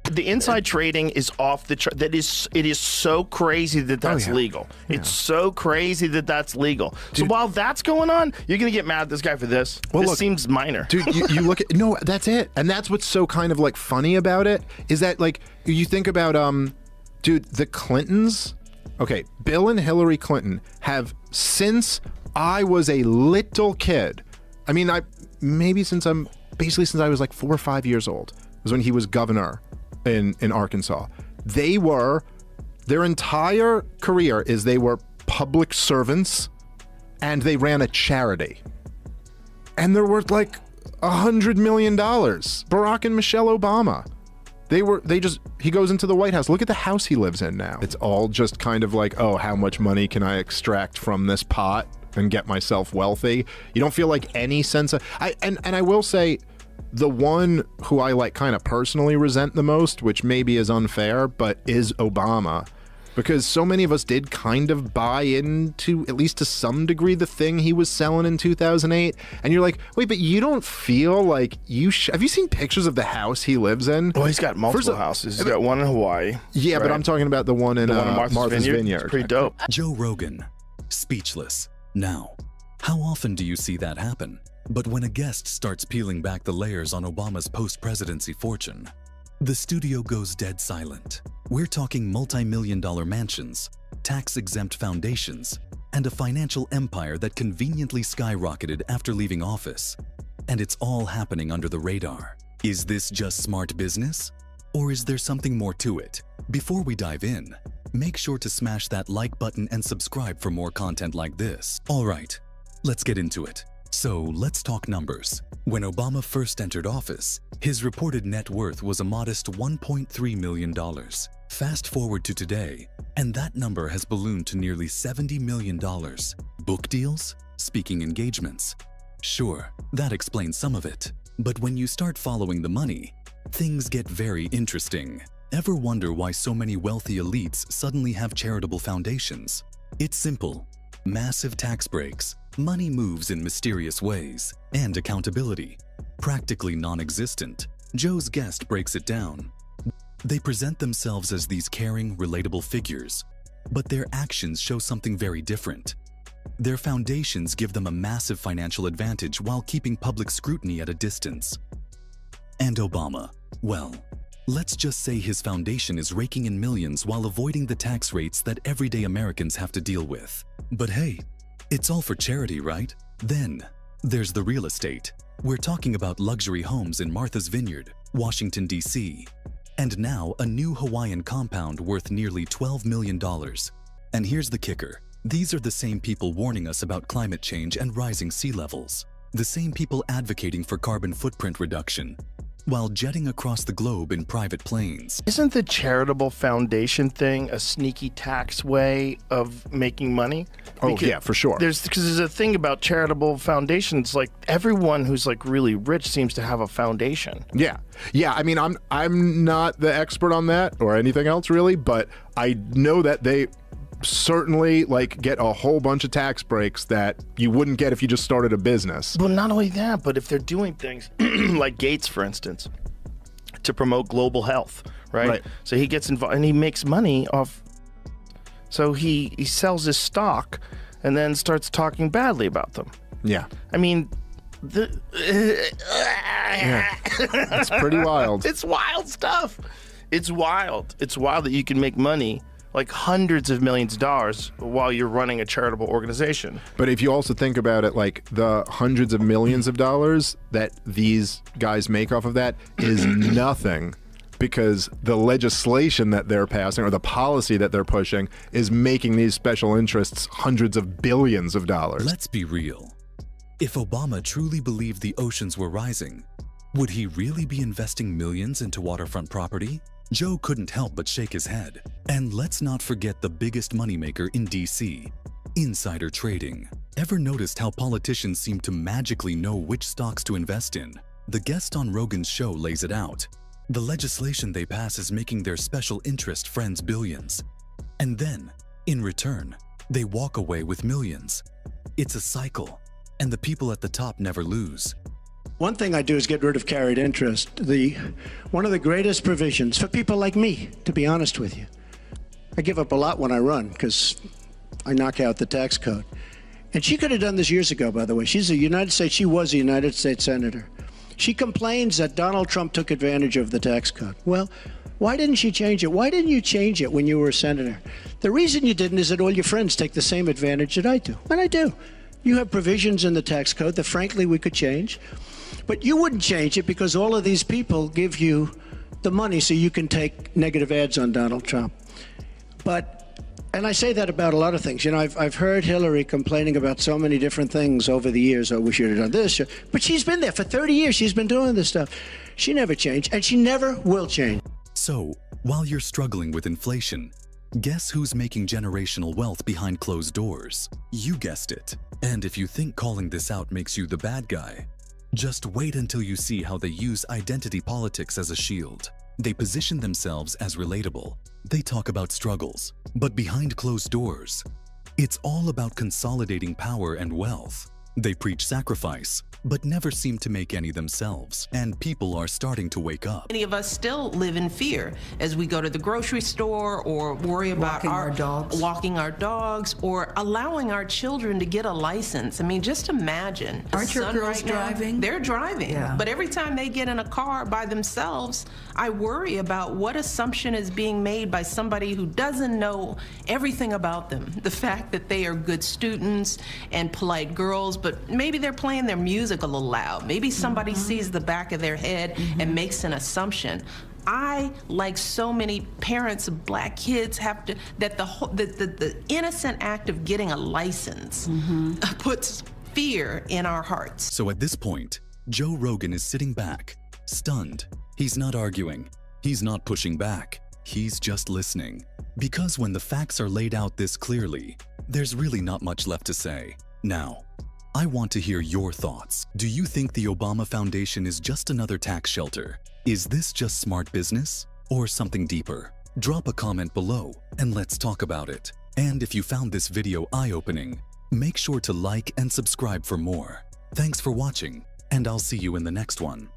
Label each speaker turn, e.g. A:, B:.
A: The inside trading is off the chart. It is so crazy that that's legal.
B: Yeah.
A: It's so crazy that that's legal. Dude, so while that's going on, you're going to get mad at this guy for this? Well, this seems minor.
B: Dude, you look at... No, that's it. And that's what's so kind of like funny about it is that like you think about, dude, the Clintons... Okay, Bill and Hillary Clinton have, since I was a little kid, I mean, since I was like 4 or 5 years old, was when he was governor in Arkansas. Their entire career is they were public servants and they ran a charity. And they're worth like $100 million. Barack and Michelle Obama. He goes into the White House. Look at the house he lives in now. It's all just kind of like, oh, how much money can I extract from this pot and get myself wealthy? You don't feel like any sense of... And I will say, the one who I like kind of personally resent the most, which maybe is unfair, but is Obama. Because so many of us did kind of buy into, at least to some degree, the thing he was selling in 2008. And you're like, wait, but you don't feel like you have you seen pictures of the house he lives in?
A: Well, he's got multiple houses. He's got one in Hawaii.
B: Yeah, right? But I'm talking about the one in Martha's Vineyard.
A: It's pretty dope.
C: Joe Rogan, speechless. Now, how often do you see that happen? But when a guest starts peeling back the layers on Obama's post-presidency fortune, the studio goes dead silent. We're talking multi-million-dollar mansions, tax-exempt foundations, and a financial empire that conveniently skyrocketed after leaving office. And it's all happening under the radar. Is this just smart business? Or is there something more to it? Before we dive in, make sure to smash that like button and subscribe for more content like this. All right, let's get into it. So let's talk numbers. When Obama first entered office, his reported net worth was a modest $1.3 million. Fast forward to today, and that number has ballooned to nearly $70 million. Book deals? Speaking engagements? Sure, that explains some of it. But when you start following the money, things get very interesting. Ever wonder why so many wealthy elites suddenly have charitable foundations? It's simple. Massive tax breaks, money moves in mysterious ways, and accountability, practically non-existent. Joe's guest breaks it down. They present themselves as these caring, relatable figures, but their actions show something very different. Their foundations give them a massive financial advantage while keeping public scrutiny at a distance. And Obama, well, let's just say his foundation is raking in millions while avoiding the tax rates that everyday Americans have to deal with. But hey, it's all for charity, right? Then, there's the real estate. We're talking about luxury homes in Martha's Vineyard, Washington, D.C., and now a new Hawaiian compound worth nearly $12 million. And here's the kicker. These are the same people warning us about climate change and rising sea levels. The same people advocating for carbon footprint reduction, while jetting across the globe in private planes.
A: Isn't the charitable foundation thing a sneaky tax way of making money?
B: Yeah, for sure.
A: Because there's a thing about charitable foundations, like everyone who's like really rich seems to have a foundation.
B: Yeah. I mean, I'm not the expert on that or anything else really, but I know that they certainly like get a whole bunch of tax breaks that you wouldn't get if you just started a business.
A: Well, not only that, but if they're doing things like Gates, for instance, to promote global health, right? So he gets involved and he makes money off. So he sells his stock and then starts talking badly about them.
B: Yeah.
A: I mean,
B: it's pretty wild.
A: It's wild stuff. It's wild. It's wild that you can make money like hundreds of millions of dollars while you're running a charitable organization.
B: But if you also think about it, like the hundreds of millions of dollars that these guys make off of that is nothing, because the legislation that they're passing or the policy that they're pushing is making these special interests hundreds of billions of dollars.
C: Let's be real. If Obama truly believed the oceans were rising, would he really be investing millions into waterfront property? Joe couldn't help but shake his head. And let's not forget the biggest moneymaker in DC, insider trading. Ever noticed how politicians seem to magically know which stocks to invest in? The guest on Rogan's show lays it out. The legislation they pass is making their special interest friends billions. And then, in return, they walk away with millions. It's a cycle, and the people at the top never lose.
D: One thing I do is get rid of carried interest. One of the greatest provisions for people like me, to be honest with you. I give up a lot when I run because I knock out the tax code. And she could have done this years ago, by the way. She was a United States Senator. She complains that Donald Trump took advantage of the tax code. Well, why didn't she change it? Why didn't you change it when you were a senator? The reason you didn't is that all your friends take the same advantage that I do. And I do. You have provisions in the tax code that, frankly, we could change. But you wouldn't change it because all of these people give you the money so you can take negative ads on Donald Trump. And I say that about a lot of things. You know, I've heard Hillary complaining about so many different things over the years. Oh, we should have done this. But she's been there for 30 years. She's been doing this stuff. She never changed, and she never will change.
C: So, while you're struggling with inflation, guess who's making generational wealth behind closed doors? You guessed it. And if you think calling this out makes you the bad guy, just wait until you see how they use identity politics as a shield. They position themselves as relatable. They talk about struggles, but behind closed doors, it's all about consolidating power and wealth. They preach sacrifice, but never seem to make any themselves, and people are starting to wake up.
E: Many of us still live in fear as we go to the grocery store or worry about walking our dogs or allowing our children to get a license. I mean, just imagine.
F: Aren't your girls driving?
E: They're driving,
F: yeah.
E: But every time they get in a car by themselves, I worry about what assumption is being made by somebody who doesn't know everything about them. The fact that they are good students and polite girls, but maybe they're playing their music a little loud. Maybe somebody sees the back of their head and makes an assumption. I, like so many parents of black kids, have to, that the innocent act of getting a license puts fear in our hearts.
C: So at this point, Joe Rogan is sitting back, stunned. He's not arguing. He's not pushing back. He's just listening. Because when the facts are laid out this clearly, there's really not much left to say. Now, I want to hear your thoughts. Do you think the Obama Foundation is just another tax shelter? Is this just smart business or something deeper? Drop a comment below and let's talk about it. And if you found this video eye-opening, make sure to like and subscribe for more. Thanks for watching, and I'll see you in the next one.